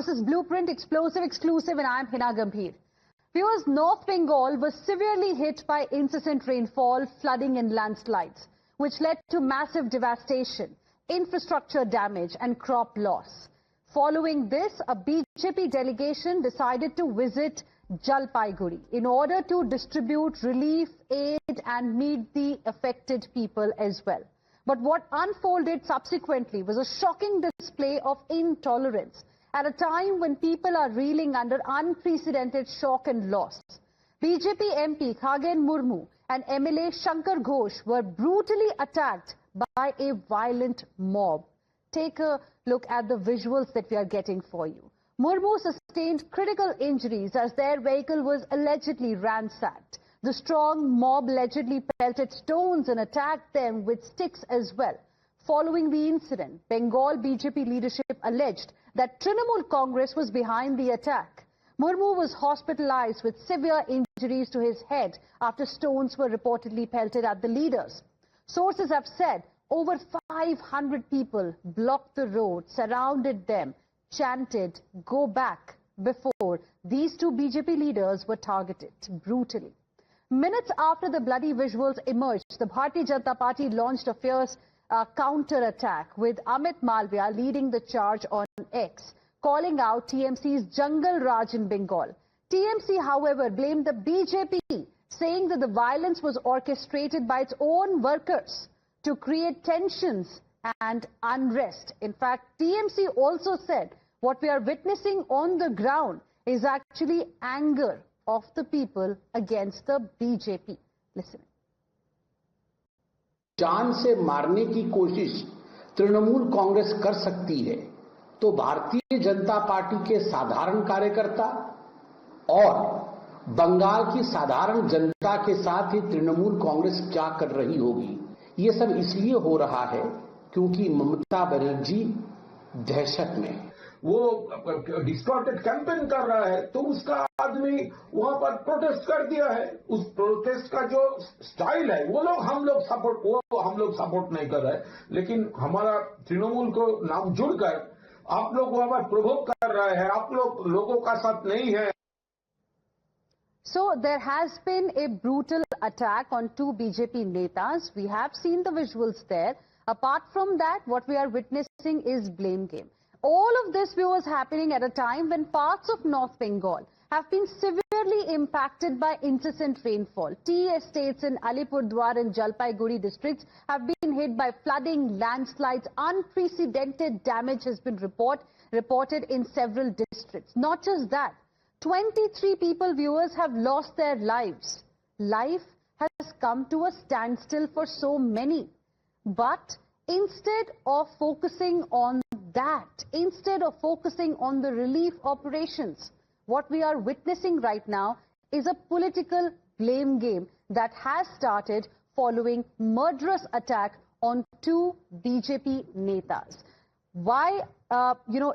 This is Blueprint Explosive Exclusive and I'm Hina Gambhir. Viewers, North Bengal was severely hit by incessant rainfall, flooding and landslides, which led to massive devastation, infrastructure damage and crop loss. Following this, a BJP delegation decided to visit Jalpaiguri in order to distribute relief, aid and meet the affected people as well. But what unfolded subsequently was a shocking display of intolerance at a time when people are reeling under unprecedented shock and loss. BJP MP Khagen Murmu and MLA Shankar Ghosh were brutally attacked by a violent mob. Take a look at the visuals that we are getting for you. Murmu sustained critical injuries as their vehicle was allegedly ransacked. The strong mob allegedly pelted stones and attacked them with sticks as well. Following the incident, Bengal BJP leadership alleged that Trinamool Congress was behind the attack. Murmu was hospitalized with severe injuries to his head after stones were reportedly pelted at the leaders. Sources have said over 500 people blocked the road, surrounded them, chanted, "Go back," before these two BJP leaders were targeted brutally. Minutes after the bloody visuals emerged, the Bharatiya Janata Party launched a fierce counter-attack with Amit Malviya leading the charge on X, calling out TMC's Jungle Raj in Bengal. TMC, however, blamed the BJP, saying that the violence was orchestrated by its own workers to create tensions and unrest. In fact, TMC also said what we are witnessing on the ground is actually anger of the people against the BJP. Listen. जान से मारने की कोशिश तृणमूल कांग्रेस कर सकती है तो Bharatiya Janata party के साधारण कार्यकर्ता और बंगाल की साधारण जनता के साथ ही तृणमूल कांग्रेस क्या कर रही होगी। ये सब इसलिए हो रहा है क्योंकि ममता बनर्जी दहशत में है। वो डिस्टॉर्टेड कैंपेन कर रहा है तो उसका आदमी वहां पर प्रोटेस्ट कर दिया है। उस प्रोटेस्ट का जो स्टाइल है वो हम लोग सपोर्ट नहीं कर रहे, लेकिन हमारा तृणमूल को नाम जुड़कर आप लोग वहां पर प्रोवोक कर रहे हैं। आप लोग लोगों का साथ नहीं है। So there has been a brutal attack on two BJP netas. We have seen the visuals there. Apart from that, what we are witnessing is blame game. All of this was happening at a time when parts of North Bengal have been severely impacted by incessant rainfall. Tea estates in Alipurduar and Jalpaiguri districts have been hit by flooding, landslides. Unprecedented damage has been reported in several districts. Not just that, 23 people, viewers, have lost their lives. Life has come to a standstill for so many. But instead of focusing on that, instead of focusing on the relief operations, what we are witnessing right now is a political blame game that has started following murderous attack on two BJP netas. Why,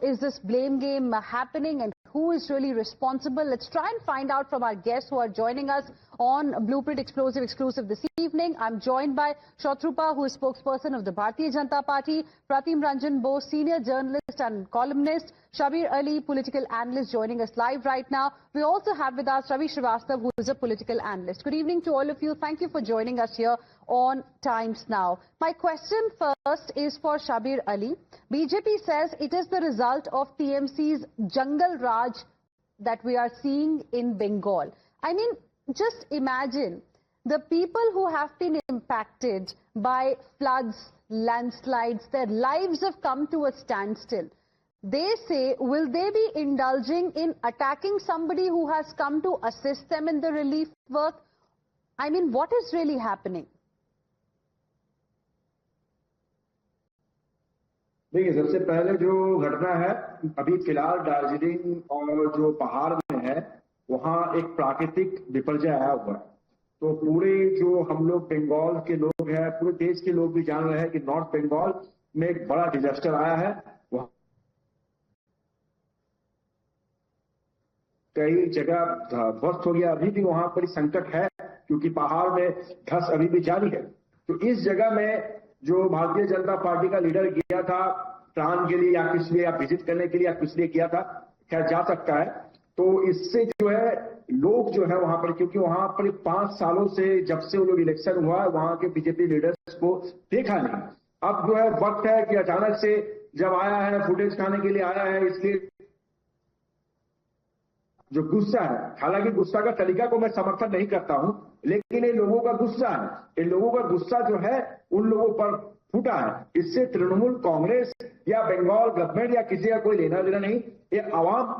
is this blame game happening and who is really responsible? Let's try and find out from our guests who are joining us on Blueprint Explosive Exclusive this evening. I'm joined by Shatrupha, who is spokesperson of the Bharatiya Janata Party, Pratim Ranjan Bose, senior journalist and columnist, Shabir Ali, political analyst, joining us live right now. We also have with us Ravi Srivastav, who is a political analyst. Good evening to all of you. Thank you for joining us here on Times Now. My question first is for Shabir Ali. BJP says it is the result of TMC's Jungle Raj that we are seeing in Bengal. I mean, just imagine the people who have been impacted by floods, landslides, their lives have come to a standstill. They say, will they be indulging in attacking somebody who has come to assist them in the relief work? I mean, what is really happening? देखिए, सबसे पहले जो घटना है अभी फिलहाल दार्जिलिंग और जो पहाड़ में है वहाँ एक प्राकृतिक विपर्जय आया हुआ है। तो पूरे जो हम लोग बंगाल के लोग हैं, पूरे देश के लोग भी जान रहे हैं कि नॉर्थ बंगाल में एक बड़ा डिजास्टर आया है। वहाँ कई जगह ध्वस्त हो गया, अभी भी वहां पर संकट है क्योंकि पहाड़ में धस अभी भी जारी है। तो इस जगह में जो भारतीय जनता पार्टी का लीडर गया था त्राण के लिए या किस लिए या विजिट करने के लिए या किस लिए किया था, खैर जा सकता है। तो इससे जो है लोग जो है वहां पर, क्योंकि वहां पर 5 सालों से जब से वो लोग इलेक्शन हुआ है वहां के बीजेपी लीडर्स को देखा नहीं। अब जो है वक्त है कि अचानक से जब आया है, फुटेज खाने के लिए आया है, इसलिए जो गुस्सा है, हालांकि गुस्सा का तरीका को मैं समर्थन नहीं करता हूं, लेकिन इन लोगों का गुस्सा है, इन लोगों का गुस्सा जो है उन लोगों पर फूटा है। इससे तृणमूल कांग्रेस या बंगाल गवर्नमेंट या किसी का कोई लेना देना नहीं। ये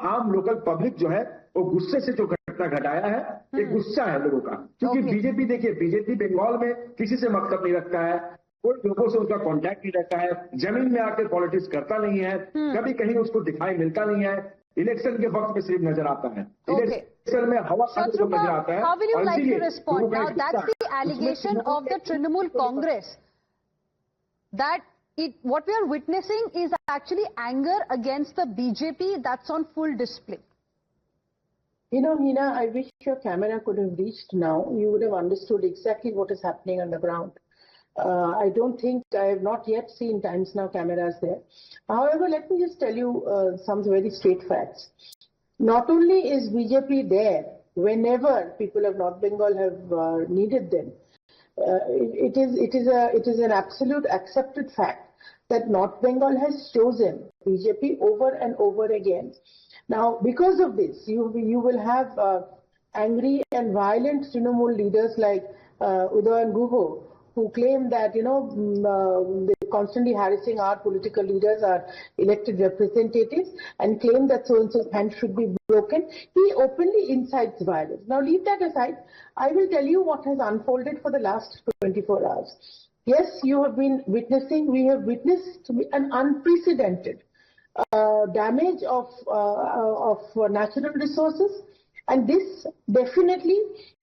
आम लोकल पब्लिक जो है वो गुस्से से जो घटना घटाया है, ये गुस्सा है लोगों का। क्योंकि बीजेपी, देखिए बीजेपी बंगाल में किसी से मतलब नहीं रखता है, कोई लोगों से उसका कांटेक्ट नहीं रहता है, जमीन में आकर पॉलिटिक्स करता नहीं है, कभी कहीं उसको दिखाई मिलता नहीं है, इलेक्शन के वक्त में सिर्फ नजर आता है, इलेक्शन में हवा नजर आता है। How will you like to respond? Now that's the allegation of the Trinamool Congress, that what we are witnessing is actually anger against the BJP that's on full display. You know, Hina, I wish your camera could have reached now. You would have understood exactly what is happening on the ground. I don't think, I have not yet seen Times Now cameras there. However, let me just tell you some very straight facts. Not only is BJP there whenever people of North Bengal have needed them, it is an absolute accepted fact that North Bengal has chosen BJP over and over again. Now, because of this, you will have angry and violent Trinamool leaders like Udayan Guho, who claim that, you know, they're constantly harassing our political leaders, our elected representatives, and claim that so-and-so's hand should be broken. He openly incites violence. Now, leave that aside. I will tell you what has unfolded for the last 24 hours. Yes, you have been witnessing, we have witnessed an unprecedented damage of natural resources, and this definitely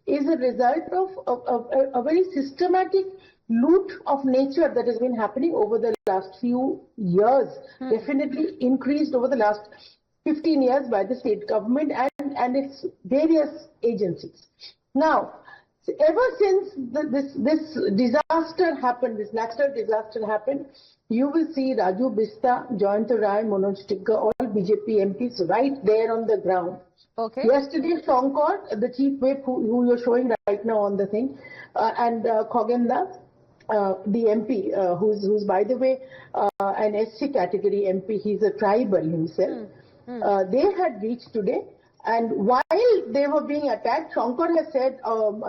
is a result of a very systematic loot of nature that has been happening over the last few years, definitely increased over the last 15 years by the state government and its various agencies. Now, ever since this disaster happened, this natural disaster happened, you will see Raju Bista, Jayanta Rai, Manoj Tigga, all BJP MPs right there on the ground. Okay. Yesterday, Shankar, the chief whip who you're showing right now on the thing, and Khogenda, the MP, who's by the way an SC category MP, he's a tribal himself. They had reached today, and while they were being attacked, Shankar has said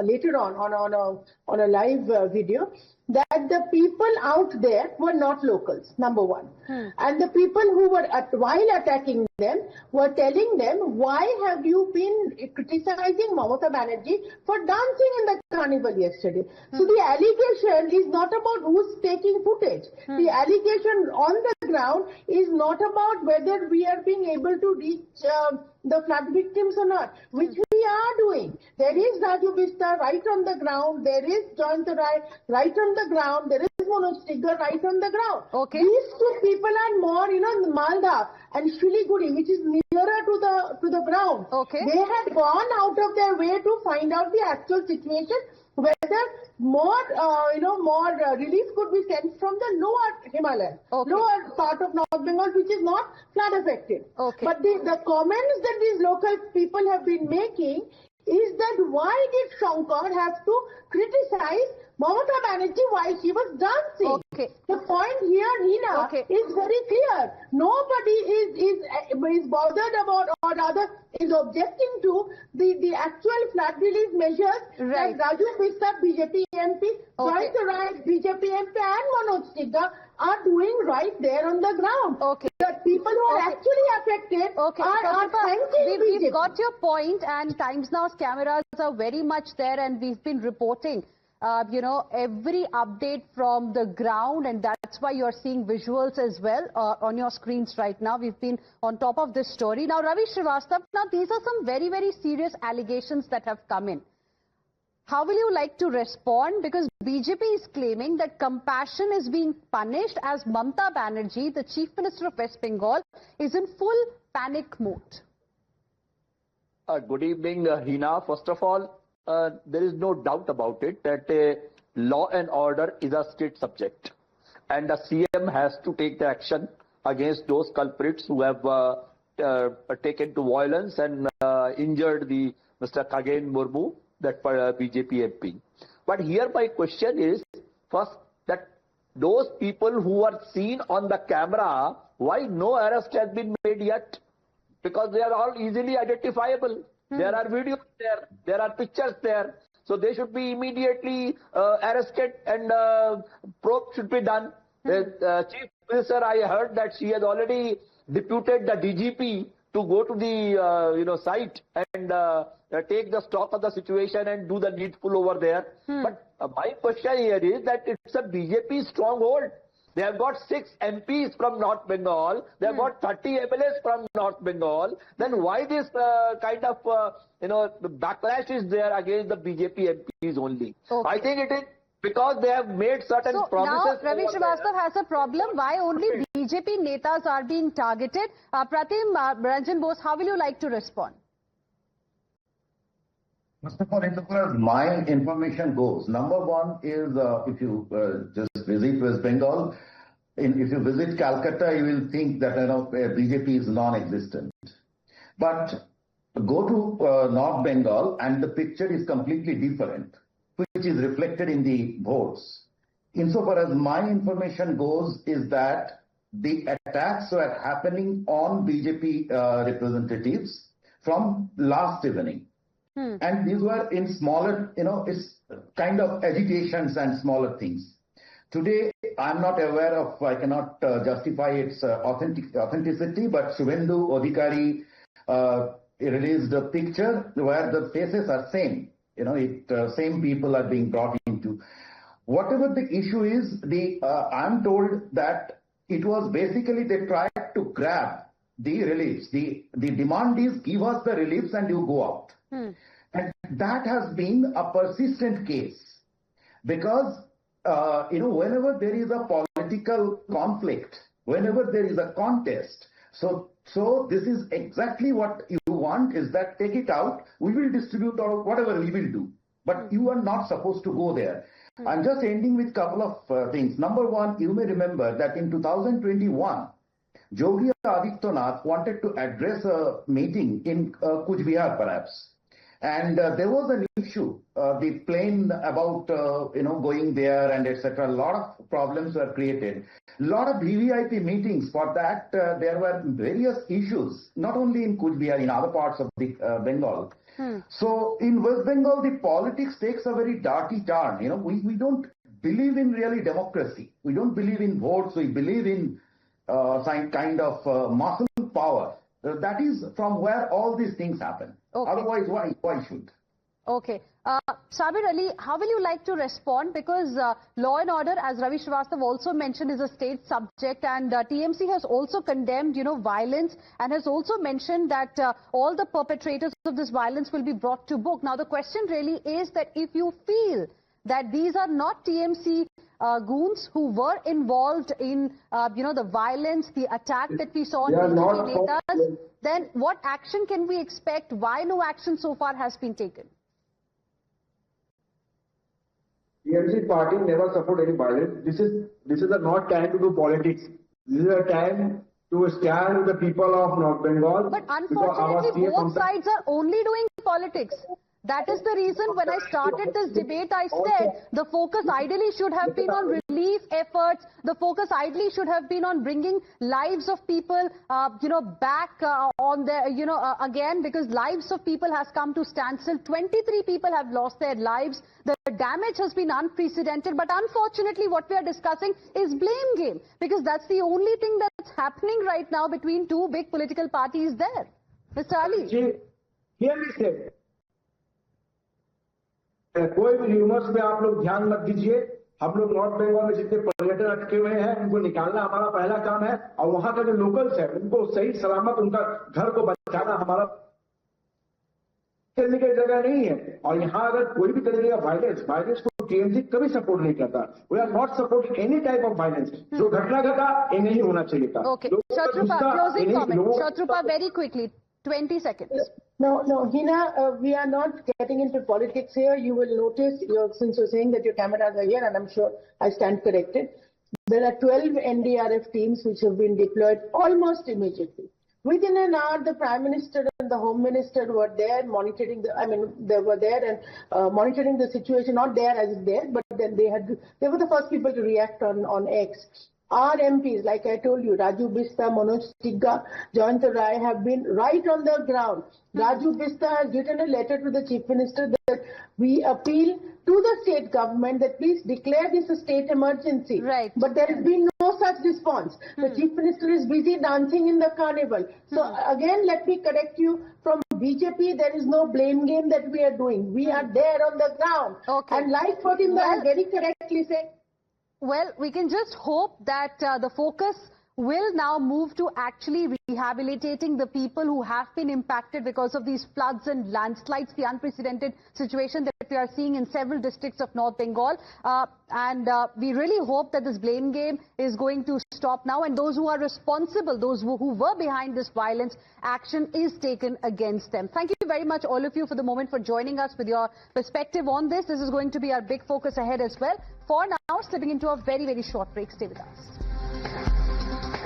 later on a live video that the people out there were not locals, number one. And the people who were, while attacking them, were telling them, why have you been criticizing Mamata Banerjee for dancing in the carnival yesterday? So the allegation is not about who's taking footage. The allegation on the ground is not about whether we are being able to reach the flood victims or not, which we are doing. There is Raju Bista right on the ground, there is Jayanta Rai right on the ground, there is Manoj Tigga right on the ground. Okay. These two people are more, you know, Malda and Shiliguri, which is nearer to the ground. Okay. They have gone out of their way to find out the actual situation, whether more, more relief could be sent from the lower Himalayas, lower part of North Bengal, which is not flood affected. Okay. But the comments that these local people have been making is that why did Shankar have to criticize Mamata Banerjee while she was dancing? Okay. The point here, Hina, is very clear. Nobody is bothered about, or rather is objecting to the actual flood relief measures that Raju Bista, BJP MP, Jayanta Rai, BJP MP, and Manoj Tigga are doing right there on the ground. Okay. The people who are actually affected are thanking BJP. We've got your point, and Times Now's cameras are very much there, and we've been reporting every update from the ground, and that's why you're seeing visuals as well on your screens right now. We've been on top of this story. Now, Ravi Srivastava, now these are some very, very serious allegations that have come in. How will you like to respond? Because BJP is claiming that compassion is being punished as Mamata Banerjee, the Chief Minister of West Bengal, is in full panic mode. Good evening, Hina. First of all, there is no doubt about it that law and order is a state subject, and the CM has to take the action against those culprits who have taken to violence and injured the Mr. Kagen Murmu, that BJP MP. But here my question is, first, that those people who are seen on the camera, why no arrest has been made yet? Because they are all easily identifiable. There are videos there, there are pictures there. So they should be immediately arrested and probe should be done. The Chief Minister, I heard that she has already deputed the DGP to go to the site and take the stock of the situation and do the needful over there. But my question here is that it's a BJP stronghold. They have got 6 MPs from North Bengal. They have got 30 MLAs from North Bengal. Then why this kind of the backlash is there against the BJP MPs only? Okay. I think it is because they have made certain promises. Now Ravi Srivastava has a problem. Why only BJP netas are being targeted? Pratim Ranjan Bose, how will you like to respond? First of all, insofar as my information goes, number one is if you just visit West Bengal, if you visit Calcutta, you will think that BJP is non-existent. But go to North Bengal and the picture is completely different, which is reflected in the votes. Insofar as my information goes, is that the attacks were happening on BJP representatives from last evening. And these were in smaller, it's kind of agitations and smaller things. Today, I'm not aware of, I cannot justify its authenticity, but Shubhendu Adhikari released a picture where the faces are same. Same people are being brought into. Whatever the issue is, I'm told that it was basically they tried to grab the reliefs. The demand is give us the reliefs and you go out. And that has been a persistent case because, whenever there is a political conflict, whenever there is a contest, so this is exactly what you want is that take it out, we will distribute or whatever we will do. But you are not supposed to go there. I'm just ending with a couple of things. Number one, you may remember that in 2021, Yogi Adityanath wanted to address a meeting in Kuch Bihar perhaps. And there was an issue, the plane about, going there and etc. A lot of problems were created. A lot of VVIP meetings for that. There were various issues, not only in Kuch Bihar, in other parts of the Bengal. So in West Bengal, the politics takes a very dirty turn. We don't believe in really democracy. We don't believe in votes. We believe in some kind of muscle power. That is from where all these things happen. Okay. Otherwise, why should? Okay. Sabir Ali, how will you like to respond? Because law and order, as Ravi Srivastava also mentioned, is a state subject, and TMC has also condemned, violence, and has also mentioned that all the perpetrators of this violence will be brought to book. Now, the question really is that if you feel that these are not TMC goons who were involved in, the violence, the attack that we saw on BJP netas, then what action can we expect? Why no action so far has been taken? TMC party never support any violence. This is a not time to do politics. This is a time to stand with the people of North Bengal. But unfortunately, both sides are only doing politics. That is the reason when I started this debate, I said the focus ideally should have been on relief efforts. The focus ideally should have been on bringing lives of people, back on their, again, because lives of people has come to standstill. 23 people have lost their lives. The damage has been unprecedented. But unfortunately, what we are discussing is blame game, because that's the only thing that's happening right now between two big political parties there. Mr. Ali. Hear me say. कोई भी humours पे आप लोग ध्यान मत दीजिए। हम लोग नॉर्थ बंगाल में जितने पर्यटन अटके हुए हैं उनको निकालना हमारा पहला काम है, और वहां का जो लोकल्स है उनको सही सलामत उनका घर को बचाना हमारा करने की जगह नहीं है। और यहाँ अगर कोई भी तरीके का वायलेंस को टीएमसी कभी सपोर्ट नहीं करता। We are not supporting any type of violence. जो घटना घटा ये नहीं होना चाहिए था। Okay. Shatrupa, closing comment. Shatrupa, very quickly, 20 seconds. No, Hina, we are not getting into politics here. You will notice, since you're saying that your cameras are here, and I'm sure I stand corrected, there are 12 NDRF teams which have been deployed almost immediately. Within an hour, the Prime Minister and the Home Minister were there monitoring they were there and monitoring the situation, not there as there, but then they were the first people to react on X. Our MPs, like I told you, Raju Bista, Manoj Tigga, Jayanta Rai have been right on the ground. Raju Bista has written a letter to the Chief Minister that we appeal to the state government that please declare this a state emergency. Right. But there has been no such response. The Chief Minister is busy dancing in the carnival. So again, let me correct you. From BJP, there is no blame game that we are doing. We are there on the ground. Okay. And like Fatimah very correctly said, well, we can just hope that the focus will now move to actually rehabilitating the people who have been impacted because of these floods and landslides, the unprecedented situation that we are seeing in several districts of North Bengal. We really hope that this blame game is going to stop now, and those who are responsible, those who were behind this violence, action is taken against them. Thank you very much, all of you, for the moment, for joining us with your perspective on this. This is going to be our big focus ahead as well. For now, slipping into a very, very short break. Stay with us.